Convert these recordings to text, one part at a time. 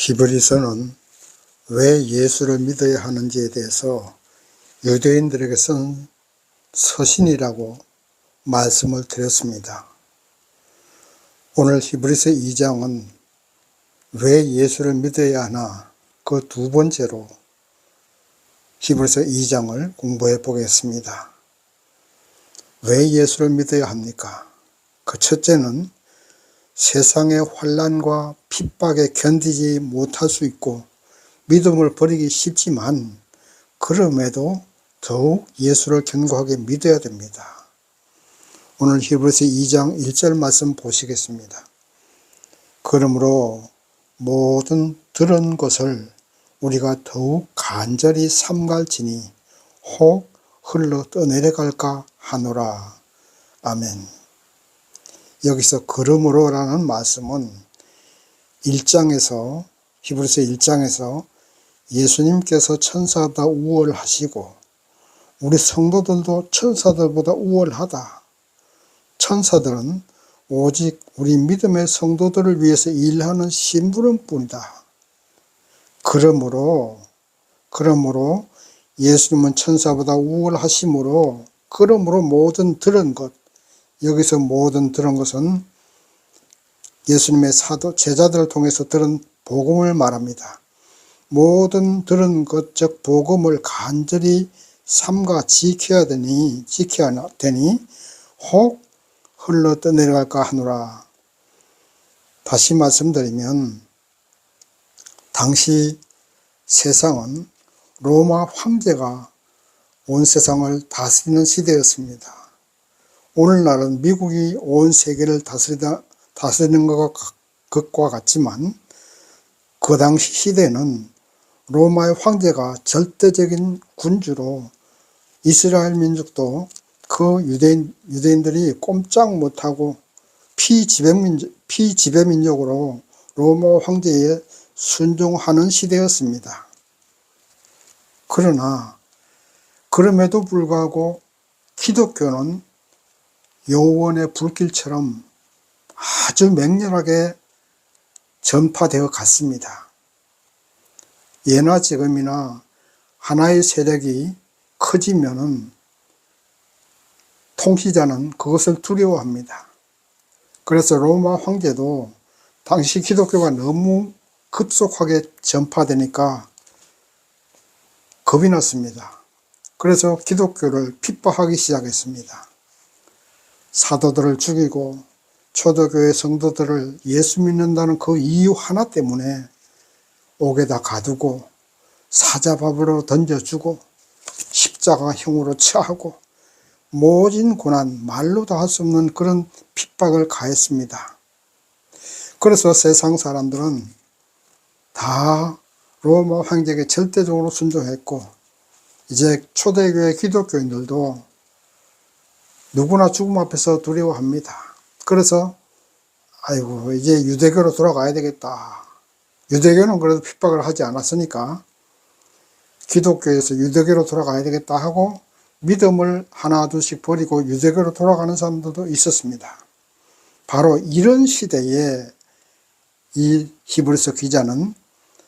히브리서는 왜 예수를 믿어야 하는지에 대해서 유대인들에게 쓴 서신이라고 말씀을 드렸습니다. 오늘 히브리서 2장은 왜 예수를 믿어야 하나 그 두 번째로 히브리서 2장을 공부해 보겠습니다. 왜 예수를 믿어야 합니까? 그 첫째는 세상의 환난과 핍박에 견디지 못할 수 있고 믿음을 버리기 쉽지만 그럼에도 더욱 예수를 견고하게 믿어야 됩니다. 오늘 히브리서 2장 1절 말씀 보시겠습니다. 그러므로 모든 들은 것을 우리가 더욱 간절히 삼갈지니 혹 흘러 떠내려갈까 하노라. 아멘. 여기서 그러므로라는 말씀은 1장에서 히브리서 1장에서 예수님께서 천사보다 우월하시고 우리 성도들도 천사들보다 우월하다. 천사들은 오직 우리 믿음의 성도들을 위해서 일하는 심부름뿐이다. 그러므로 예수님은 천사보다 우월하심으로 그러므로 모든 들은 것, 여기서 모든 들은 것은 예수님의 사도 제자들을 통해서 들은 복음을 말합니다. 모든 들은 것, 즉 복음을 간절히 삼가 지켜야 되니 혹 흘러 떠내려갈까 하노라. 다시 말씀드리면 당시 세상은 로마 황제가 온 세상을 다스리는 시대였습니다. 오늘날은 미국이 온 세계를 다스리는 것과 같지만 그 당시 시대는 로마의 황제가 절대적인 군주로 이스라엘 민족도 그 유대인들이 꼼짝 못하고 피지배민족으로 로마 황제에 순종하는 시대였습니다. 그러나 그럼에도 불구하고 기독교는 요원의 불길처럼 아주 맹렬하게 전파되어 갔습니다. 예나 지금이나 하나의 세력이 커지면은 통치자는 그것을 두려워합니다. 그래서 로마 황제도 당시 기독교가 너무 급속하게 전파되니까 겁이 났습니다. 그래서 기독교를 핍박하기 시작했습니다. 사도들을 죽이고 초대교회 성도들을 예수 믿는다는 그 이유 하나 때문에 옥에다 가두고 사자밥으로 던져주고 십자가형으로 처하고 모진 고난, 말로도 할 수 없는 그런 핍박을 가했습니다. 그래서 세상 사람들은 다 로마 황제에게 절대적으로 순종했고 이제 초대교회 기독교인들도 누구나 죽음 앞에서 두려워합니다. 그래서 아이고 이제 유대교로 돌아가야 되겠다. 유대교는 그래도 핍박을 하지 않았으니까 기독교에서 유대교로 돌아가야 되겠다 하고 믿음을 하나 둘씩 버리고 유대교로 돌아가는 사람들도 있었습니다. 바로 이런 시대에 이 히브리서 기자는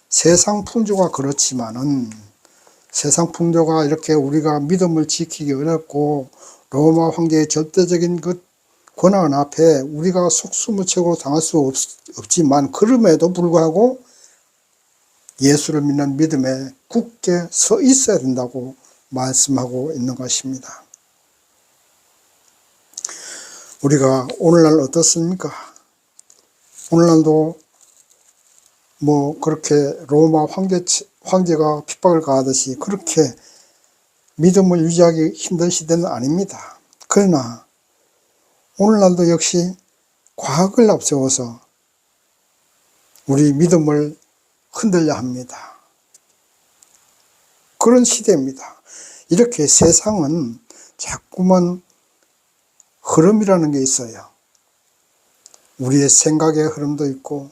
세상 풍조가 그렇지만은 세상 풍조가 이렇게 우리가 믿음을 지키기 어렵고 로마 황제의 절대적인 그 권한 앞에 우리가 속수무책으로 당할 수 없지만 그럼에도 불구하고 예수를 믿는 믿음에 굳게 서 있어야 된다고 말씀하고 있는 것입니다. 우리가 오늘날 어떻습니까? 오늘날도 그렇게 로마 황제가 핍박을 가하듯이 그렇게 믿음을 유지하기 힘든 시대는 아닙니다. 그러나 오늘날도 역시 과학을 앞세워서 우리 믿음을 흔들려 합니다. 그런 시대입니다. 이렇게 세상은 자꾸만 흐름이라는 게 있어요. 우리의 생각의 흐름도 있고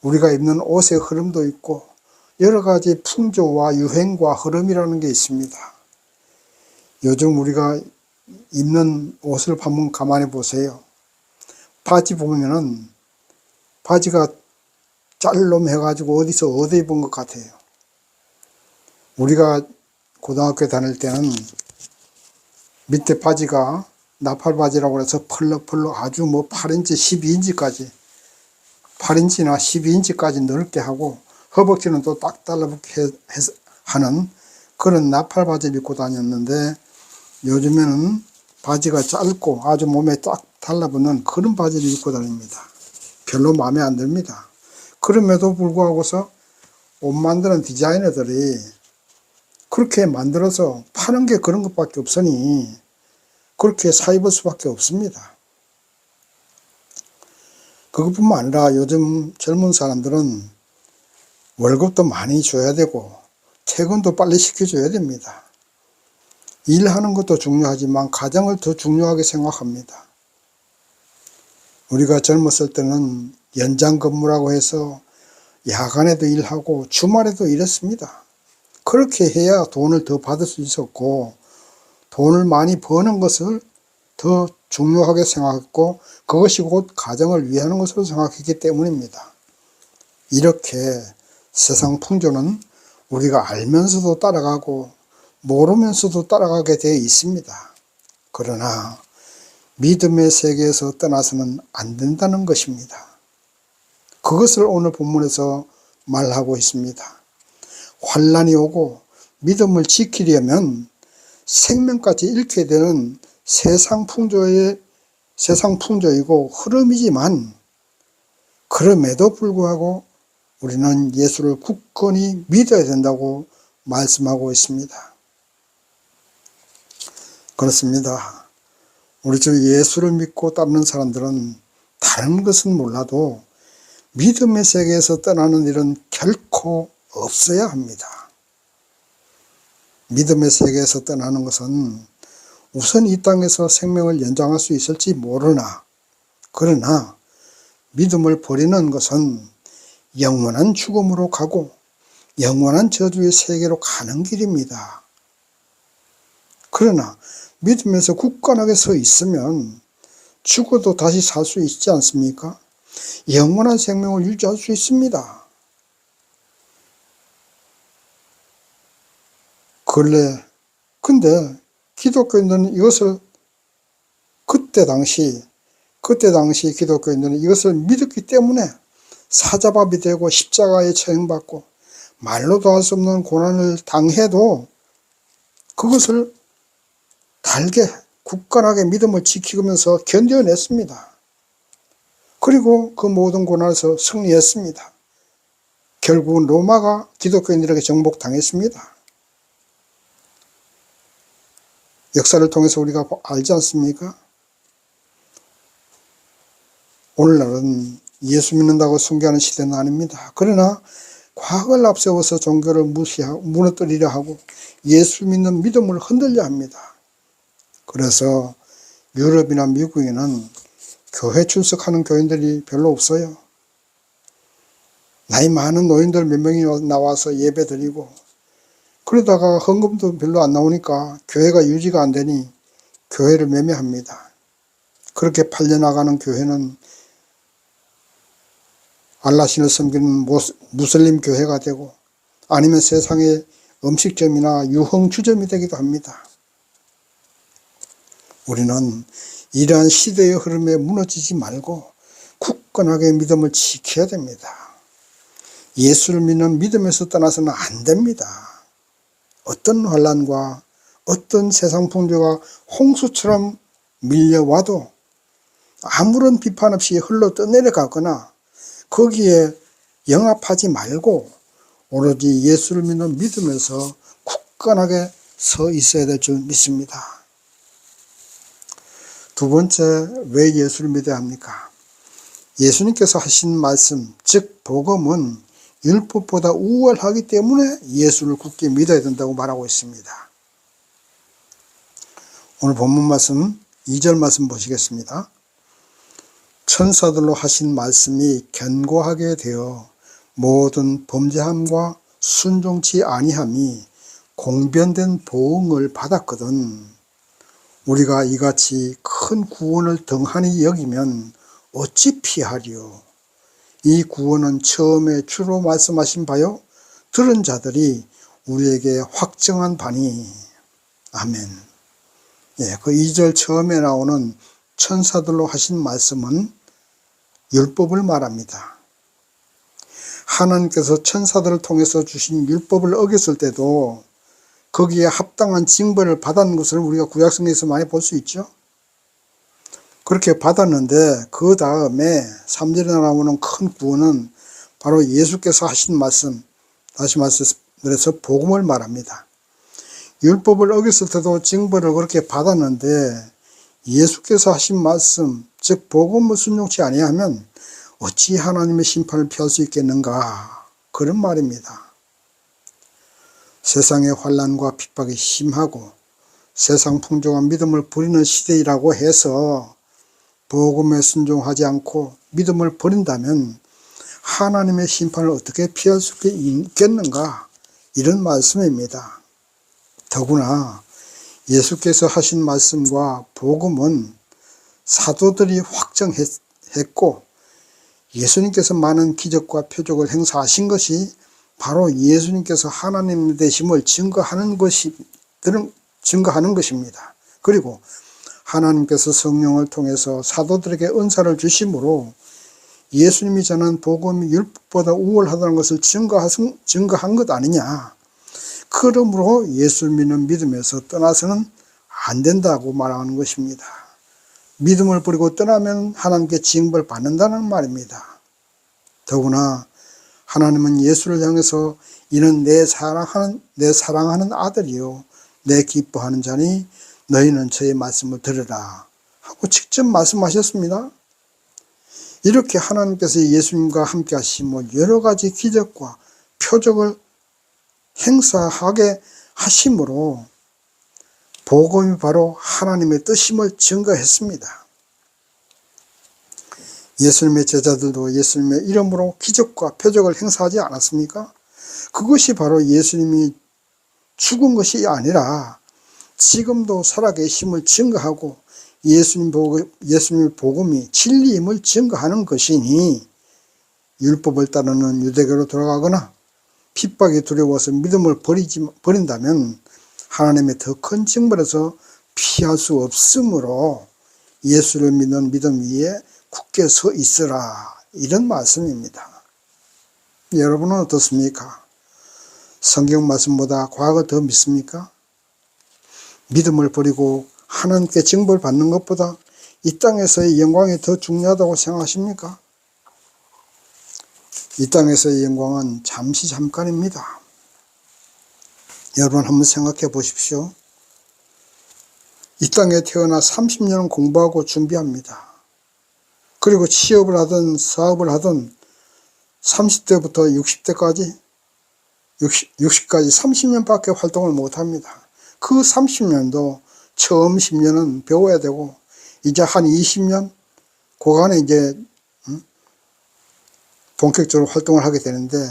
우리가 입는 옷의 흐름도 있고 여러 가지 풍조와 유행과 흐름이라는 게 있습니다. 요즘 우리가 입는 옷을 한번 가만히 보세요. 바지 보면은 바지가 짤놈 해가지고 어디서 얻어 본 것 같아요. 우리가 고등학교 다닐 때는 밑에 바지가 나팔 바지라고 해서 펄럭펄럭 아주 뭐 8인치, 12인치까지 8인치나 12인치까지 넓게 하고 허벅지는 또 딱 달라붙게 하는 그런 나팔 바지를 입고 다녔는데, 요즘에는 바지가 짧고 아주 몸에 딱 달라붙는 그런 바지를 입고 다닙니다. 별로 마음에 안 듭니다. 그럼에도 불구하고서 옷 만드는 디자이너들이 그렇게 만들어서 파는 게 그런 것밖에 없으니 그렇게 사 입을 수밖에 없습니다. 그것뿐만 아니라 요즘 젊은 사람들은 월급도 많이 줘야 되고 퇴근도 빨리 시켜줘야 됩니다. 일하는 것도 중요하지만 가정을 더 중요하게 생각합니다. 우리가 젊었을 때는 연장 근무라고 해서 야간에도 일하고 주말에도 일했습니다. 그렇게 해야 돈을 더 받을 수 있었고 돈을 많이 버는 것을 더 중요하게 생각했고 그것이 곧 가정을 위하는 것으로 생각했기 때문입니다. 이렇게 세상 풍조는 우리가 알면서도 따라가고 모르면서도 따라가게 되어 있습니다. 그러나 믿음의 세계에서 떠나서는 안 된다는 것입니다. 그것을 오늘 본문에서 말하고 있습니다. 환난이 오고 믿음을 지키려면 생명까지 잃게 되는 세상 풍조이고 흐름이지만, 그럼에도 불구하고 우리는 예수를 굳건히 믿어야 된다고 말씀하고 있습니다. 그렇습니다. 우리 주 예수를 믿고 따르는 사람들은 다른 것은 몰라도 믿음의 세계에서 떠나는 일은 결코 없어야 합니다. 믿음의 세계에서 떠나는 것은 우선 이 땅에서 생명을 연장할 수 있을지 모르나, 그러나 믿음을 버리는 것은 영원한 죽음으로 가고 영원한 저주의 세계로 가는 길입니다. 그러나 믿음에서 굳건하게 서 있으면 죽어도 다시 살 수 있지 않습니까? 영원한 생명을 유지할 수 있습니다. 근데 기독교인들은 이것을 그때 당시 기독교인들은 이것을 믿었기 때문에 사자밥이 되고 십자가에 처형받고 말로도 할 수 없는 고난을 당해도 그것을 달게 굳건하게 믿음을 지키면서 견뎌냈습니다. 그리고 그 모든 고난에서 승리했습니다. 결국은 로마가 기독교인들에게 정복당했습니다. 역사를 통해서 우리가 알지 않습니까? 오늘날은 예수 믿는다고 숭배하는 시대는 아닙니다. 그러나 과거를 앞세워서 종교를 무너뜨리려 하고 예수 믿는 믿음을 흔들려 합니다. 그래서 유럽이나 미국에는 교회 출석하는 교인들이 별로 없어요. 나이 많은 노인들 몇 명이 나와서 예배 드리고, 그러다가 헌금도 별로 안 나오니까 교회가 유지가 안 되니 교회를 매매합니다. 그렇게 팔려나가는 교회는 알라신을 섬기는 무슬림 교회가 되고, 아니면 세상의 음식점이나 유흥주점이 되기도 합니다. 우리는 이러한 시대의 흐름에 무너지지 말고 굳건하게 믿음을 지켜야 됩니다. 예수를 믿는 믿음에서 떠나서는 안 됩니다. 어떤 환난과 어떤 세상 풍조가 홍수처럼 밀려와도 아무런 비판 없이 흘러 떠내려가거나 거기에 영합하지 말고 오로지 예수를 믿는 믿음에서 굳건하게 서 있어야 될 줄 믿습니다. 두 번째, 왜 예수를 믿어야 합니까? 예수님께서 하신 말씀, 즉 복음은 율법보다 우월하기 때문에 예수를 굳게 믿어야 된다고 말하고 있습니다. 오늘 본문 말씀 2절 말씀 보시겠습니다. 천사들로 하신 말씀이 견고하게 되어 모든 범죄함과 순종치 아니함이 공변된 보응을 받았거든 우리가 이같이 큰 구원을 등한히 여기면 어찌 피하리요? 이 구원은 처음에 주로 말씀하신 바요 들은 자들이 우리에게 확정한 바니. 아멘. 예, 그 2절 처음에 나오는 천사들로 하신 말씀은 율법을 말합니다. 하나님께서 천사들을 통해서 주신 율법을 어겼을 때도 거기에 합당한 징벌을 받은 것을 우리가 구약성경에서 많이 볼 수 있죠. 그렇게 받았는데 그 다음에 3절에 나오는 큰 구원은 바로 예수께서 하신 말씀, 다시 말해서 복음을 말합니다. 율법을 어겼을 때도 징벌을 그렇게 받았는데 예수께서 하신 말씀, 즉 복음을 순종치 아니하면 어찌 하나님의 심판을 피할 수 있겠는가, 그런 말입니다. 세상의 환난과 핍박이 심하고 세상 풍조와 믿음을 버리는 시대이라고 해서 복음에 순종하지 않고 믿음을 버린다면 하나님의 심판을 어떻게 피할 수 있겠는가, 이런 말씀입니다. 더구나 예수께서 하신 말씀과 복음은 사도들이 확정했고 예수님께서 많은 기적과 표적을 행사하신 것이 바로 예수님께서 하나님 되심을 증거하는 것입니다. 그리고 하나님께서 성령을 통해서 사도들에게 은사를 주심으로 예수님이 전한 복음이 율법보다 우월하다는 것을 증거한 것 아니냐. 그러므로 예수를 믿는 믿음에서 떠나서는 안 된다고 말하는 것입니다. 믿음을 버리고 떠나면 하나님께 징벌 받는다는 말입니다. 더구나 하나님은 예수를 향해서 이는 내 사랑하는 아들이요 내 기뻐하는 자니 너희는 저의 말씀을 들으라 하고 직접 말씀하셨습니다. 이렇게 하나님께서 예수님과 함께 하심을 여러 가지 기적과 표적을 행사하게 하심으로 복음이 바로 하나님의 뜻임을 증거했습니다. 예수님의 제자들도 예수님의 이름으로 기적과 표적을 행사하지 않았습니까? 그것이 바로 예수님이 죽은 것이 아니라 지금도 살아계심을 증거하고 예수님의 복음이 진리임을 증거하는 것이니 율법을 따르는 유대교로 돌아가거나 핍박이 두려워서 믿음을 버린다면 하나님의 더 큰 징벌에서 피할 수 없으므로 예수를 믿는 믿음 위에 굳게 서 있으라, 이런 말씀입니다. 여러분은 어떻습니까? 성경 말씀보다 과학을 더 믿습니까? 믿음을 버리고 하나님께 징벌 받는 것보다 이 땅에서의 영광이 더 중요하다고 생각하십니까? 이 땅에서의 영광은 잠깐입니다. 여러분 한번 생각해 보십시오. 이 땅에 태어나 30년은 공부하고 준비합니다. 그리고 취업을 하든 사업을 하든 30대부터 60대까지 60까지 30년밖에 활동을 못합니다. 그 30년도 처음 10년은 배워야 되고 이제 한 20년 그간에 이제 본격적으로 활동을 하게 되는데,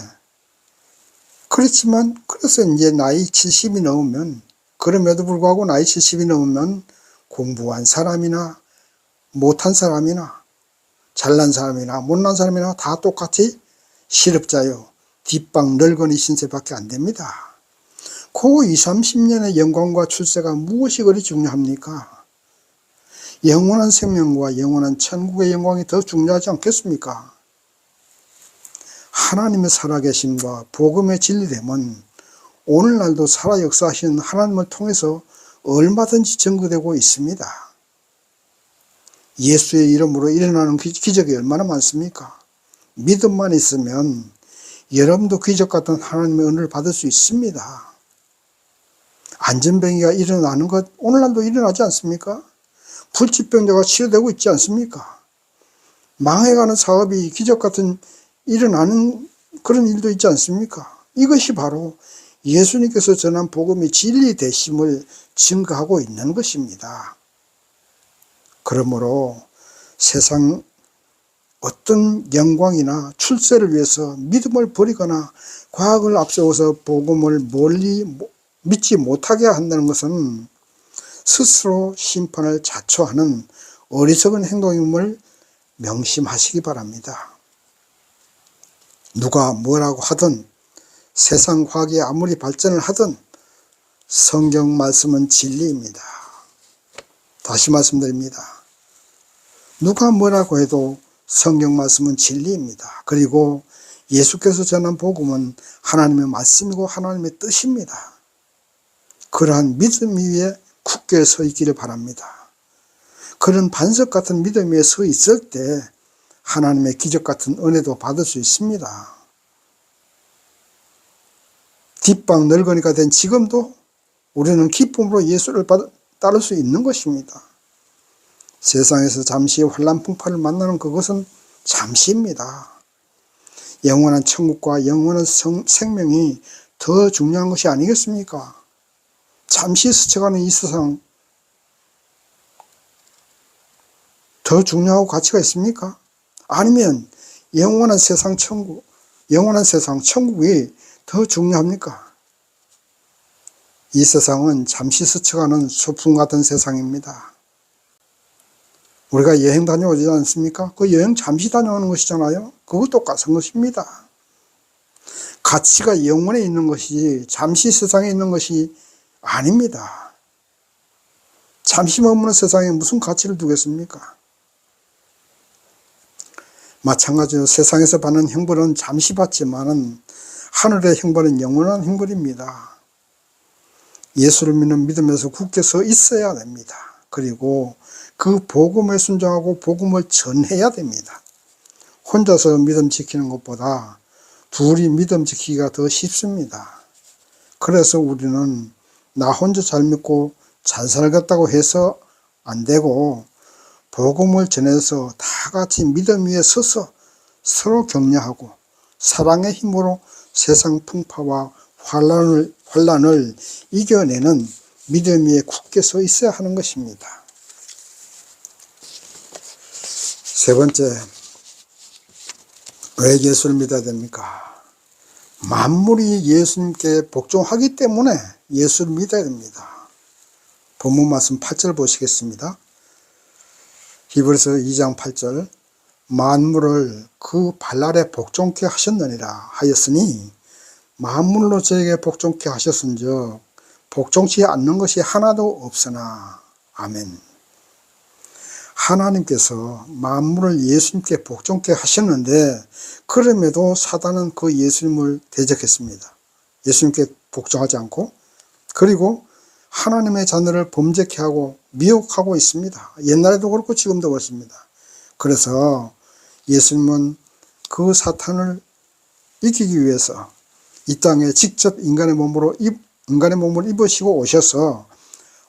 그래서 이제 나이 70이 넘으면, 그럼에도 불구하고 나이 70이 넘으면 공부한 사람이나 못한 사람이나 잘난 사람이나 못난 사람이나 다 똑같이 실업자요 뒷방 늙은이 신세밖에 안 됩니다. 그 20, 30년의 영광과 출세가 무엇이 그리 중요합니까? 영원한 생명과 영원한 천국의 영광이 더 중요하지 않겠습니까? 하나님의 살아계심과 복음의 진리됨은 오늘날도 살아 역사하시는 하나님을 통해서 얼마든지 증거되고 있습니다. 예수의 이름으로 일어나는 기적이 얼마나 많습니까? 믿음만 있으면 여러분도 기적 같은 하나님의 은혜를 받을 수 있습니다. 안전병이가 일어나는 것 오늘날도 일어나지 않습니까? 불치병자가 치료되고 있지 않습니까? 망해가는 사업이 기적 같은 일어나는 그런 일도 있지 않습니까? 이것이 바로 예수님께서 전한 복음이 진리 되심을 증거하고 있는 것입니다. 그러므로 세상 어떤 영광이나 출세를 위해서 믿음을 버리거나 과학을 앞세워서 복음을 멀리 믿지 못하게 한다는 것은 스스로 심판을 자초하는 어리석은 행동임을 명심하시기 바랍니다. 누가 뭐라고 하든 세상 과학이 아무리 발전을 하든 성경 말씀은 진리입니다. 다시 말씀드립니다. 누가 뭐라고 해도 성경 말씀은 진리입니다. 그리고 예수께서 전한 복음은 하나님의 말씀이고 하나님의 뜻입니다. 그러한 믿음 위에 굳게 서 있기를 바랍니다. 그런 반석 같은 믿음 위에 서 있을 때 하나님의 기적 같은 은혜도 받을 수 있습니다. 뒷방 늙은이가 된 지금도 우리는 기쁨으로 예수를 따를 수 있는 것입니다. 세상에서 잠시 환난 풍파를 만나는 그것은 잠시입니다. 영원한 천국과 영원한 생명이 더 중요한 것이 아니겠습니까? 잠시 스쳐가는 이 세상 더 중요하고 가치가 있습니까? 아니면 영원한 세상 천국이 더 중요합니까? 이 세상은 잠시 스쳐가는 소풍 같은 세상입니다. 우리가 여행 다녀오지 않습니까? 그 여행 잠시 다녀오는 것이잖아요. 그거 똑같은 것입니다. 가치가 영원에 있는 것이 잠시 세상에 있는 것이 아닙니다. 잠시 머무는 세상에 무슨 가치를 두겠습니까? 마찬가지로 세상에서 받는 형벌은 잠시 받지만은 하늘의 형벌은 영원한 형벌입니다. 예수를 믿는 믿음에서 굳게 서 있어야 됩니다. 그리고 그 복음에 순종하고 복음을 전해야 됩니다. 혼자서 믿음 지키는 것보다 둘이 믿음 지키기가 더 쉽습니다. 그래서 우리는 나 혼자 잘 믿고 잘 살겠다고 해서 안 되고 복음을 전해서 다 같이 믿음 위에 서서 서로 격려하고 사랑의 힘으로 세상 풍파와 환란을 이겨내는 믿음 위에 굳게 서 있어야 하는 것입니다. 세 번째, 왜 예수를 믿어야 됩니까? 만물이 예수님께 복종하기 때문에 예수를 믿어야 됩니다. 본문 말씀 8절 보시겠습니다. 히브리서 2장 8절, 만물을 그 발 아래 복종케 하셨느니라 하였으니 만물로 저에게 복종케 하셨은즉 복종치 않는 것이 하나도 없으나. 아멘. 하나님께서 만물을 예수님께 복종케 하셨는데 그럼에도 사단은 그 예수님을 대적했습니다. 예수님께 복종하지 않고, 그리고 하나님의 자녀를 범죄케 하고 미혹하고 있습니다. 옛날에도 그렇고 지금도 그렇습니다. 그래서 예수님은 그 사탄을 이기기 위해서 이 땅에 직접 인간의 몸을 입으시고 오셔서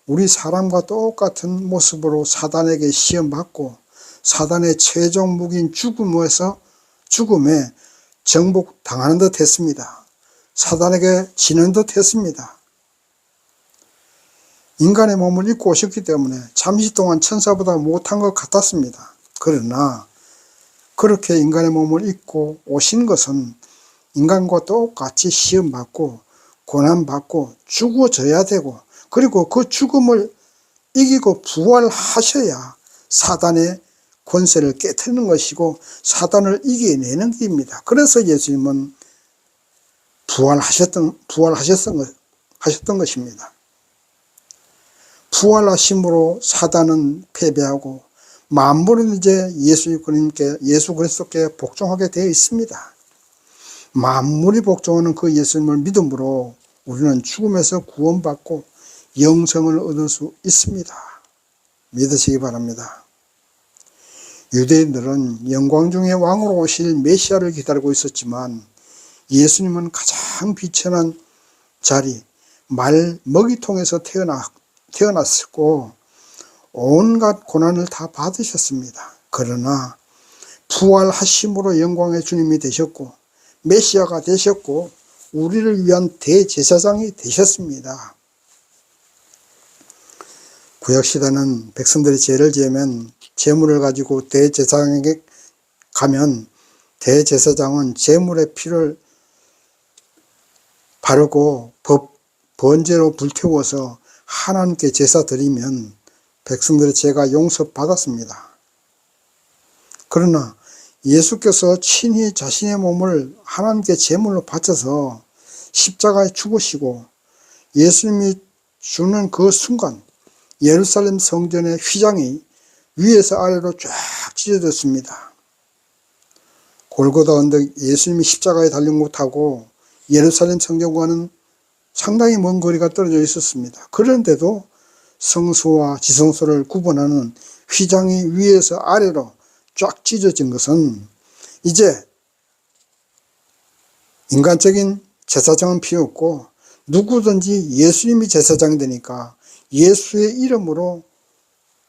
우리 사람과 똑같은 모습으로 사단에게 시험받고 사단의 최종 무기인 죽음에 정복당하는 듯 했습니다. 사단에게 지는 듯 했습니다. 인간의 몸을 입고 오셨기 때문에 잠시 동안 천사보다 못한 것 같았습니다. 그러나 그렇게 인간의 몸을 입고 오신 것은 인간과 똑같이 시험받고 고난받고 죽어져야 되고, 그리고 그 죽음을 이기고 부활하셔야 사단의 권세를 깨트리는 것이고 사단을 이겨내는 길입니다. 그래서 예수님은 부활하셨던 것입니다. 부활하심으로 사단은 패배하고 만물은 이제 예수 그리스도께 복종하게 되어 있습니다. 만물이 복종하는 그 예수님을 믿음으로 우리는 죽음에서 구원받고 영생을 얻을 수 있습니다. 믿으시기 바랍니다. 유대인들은 영광 중의 왕으로 오실 메시아를 기다리고 있었지만 예수님은 가장 비천한 자리, 말 먹이통에서 태어났고 온갖 고난을 다 받으셨습니다. 그러나 부활하심으로 영광의 주님이 되셨고 메시아가 되셨고 우리를 위한 대제사장이 되셨습니다. 구약시대는 백성들이 죄를 지으면 제물을 가지고 대제사장에게 가면 대제사장은 제물의 피를 바르고 번제로 불태워서 하나님께 제사 드리면 백성들의 죄가 용서받았습니다. 그러나 예수께서 친히 자신의 몸을 하나님께 제물로 바쳐서 십자가에 죽으시고 예수님이 죽는 그 순간 예루살렘 성전의 휘장이 위에서 아래로 쫙 찢어졌습니다. 골고다 언덕, 예수님이 십자가에 달린 곳하고 예루살렘 성전과는 상당히 먼 거리가 떨어져 있었습니다. 그런데도 성소와 지성소를 구분하는 휘장이 위에서 아래로 쫙 찢어진 것은 이제 인간적인 제사장은 필요 없고 누구든지 예수님이 제사장이 되니까 예수의 이름으로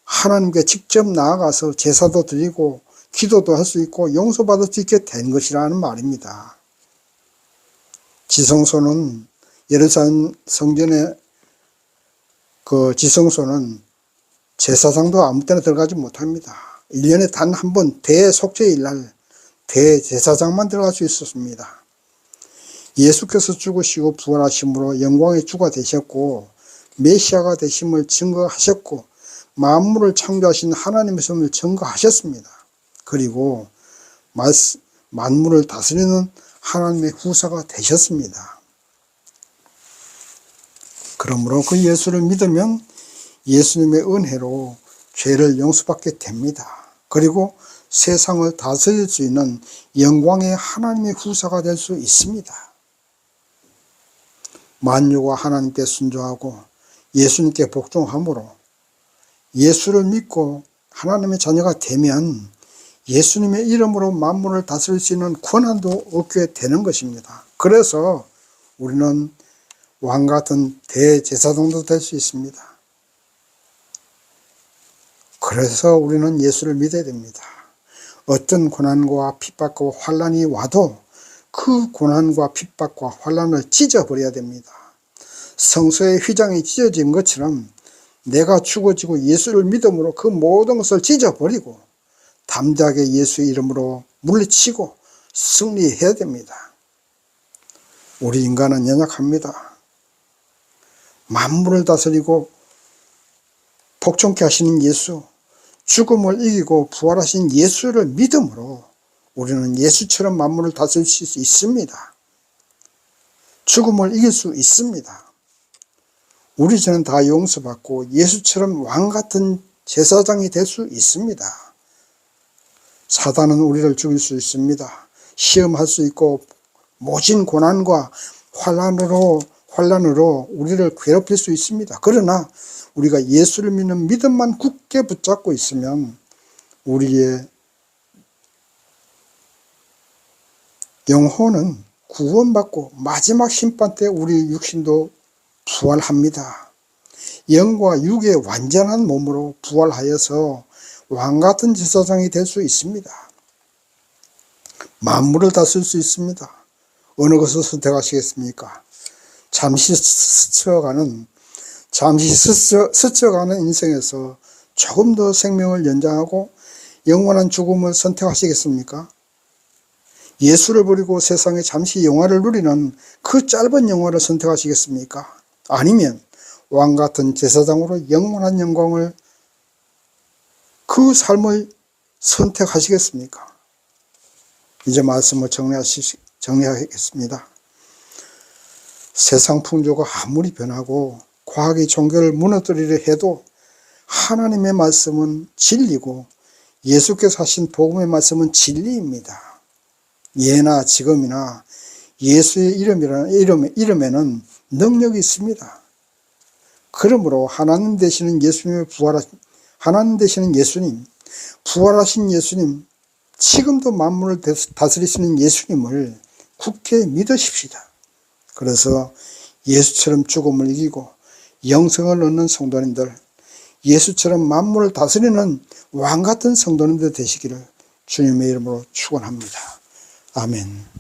하나님께 직접 나아가서 제사도 드리고 기도도 할 수 있고 용서받을 수 있게 된 것이라는 말입니다. 지성소는 예루살렘 성전의 그 지성소는 제사장도 아무 때나 들어가지 못합니다. 1년에 단 한 번 대속죄일 날 대제사장만 들어갈 수 있었습니다. 예수께서 죽으시고 부활하심으로 영광의 주가 되셨고 메시아가 되심을 증거하셨고 만물을 창조하신 하나님의 성을 증거하셨습니다. 그리고 만물을 다스리는 하나님의 후사가 되셨습니다. 그러므로 그 예수를 믿으면 예수님의 은혜로 죄를 용서받게 됩니다. 그리고 세상을 다스릴 수 있는 영광의 하나님의 후사가 될 수 있습니다. 만유가 하나님께 순종하고 예수님께 복종함으로 예수를 믿고 하나님의 자녀가 되면 예수님의 이름으로 만물을 다스릴 수 있는 권한도 얻게 되는 것입니다. 그래서 우리는 왕같은 대제사장도 될 수 있습니다. 그래서 우리는 예수를 믿어야 됩니다. 어떤 고난과 핍박과 환난이 와도 그 고난과 핍박과 환난을 찢어버려야 됩니다. 성소의 휘장이 찢어진 것처럼 내가 죽어지고 예수를 믿음으로 그 모든 것을 찢어버리고 담대하게 예수의 이름으로 물리치고 승리해야 됩니다. 우리 인간은 연약합니다. 만물을 다스리고 복종케 하시는 예수, 죽음을 이기고 부활하신 예수를 믿음으로 우리는 예수처럼 만물을 다스릴 수 있습니다. 죽음을 이길 수 있습니다. 우리 죄는 다 용서받고 예수처럼 왕같은 제사장이 될 수 있습니다. 사단은 우리를 죽일 수 있습니다. 시험할 수 있고 모진 고난과 환난으로 우리를 괴롭힐 수 있습니다. 그러나 우리가 예수를 믿는 믿음만 굳게 붙잡고 있으면 우리의 영혼은 구원받고 마지막 심판 때 우리 육신도 부활합니다. 영과 육의 완전한 몸으로 부활하여서 왕같은 제사장이 될 수 있습니다. 만물을 다스릴 수 있습니다. 어느 것을 선택하시겠습니까? 잠시 스쳐가는 인생에서 조금 더 생명을 연장하고 영원한 죽음을 선택하시겠습니까? 예수를 버리고 세상에 잠시 영화를 누리는 그 짧은 영화를 선택하시겠습니까? 아니면 왕같은 제사장으로 영원한 영광을 그 삶을 선택하시겠습니까? 이제 말씀을 정리하겠습니다. 세상 풍조가 아무리 변하고 과학이 종교를 무너뜨리려 해도 하나님의 말씀은 진리고 예수께서 하신 복음의 말씀은 진리입니다. 예나 지금이나 예수의 이름에는 능력이 있습니다. 그러므로 하나님 되시는 예수님, 부활하신 예수님, 지금도 만물을 다스리시는 예수님을 굳게 믿으십시다. 그래서 예수처럼 죽음을 이기고 영생을 얻는 성도님들, 예수처럼 만물을 다스리는 왕같은 성도님들 되시기를 주님의 이름으로 축원합니다. 아멘.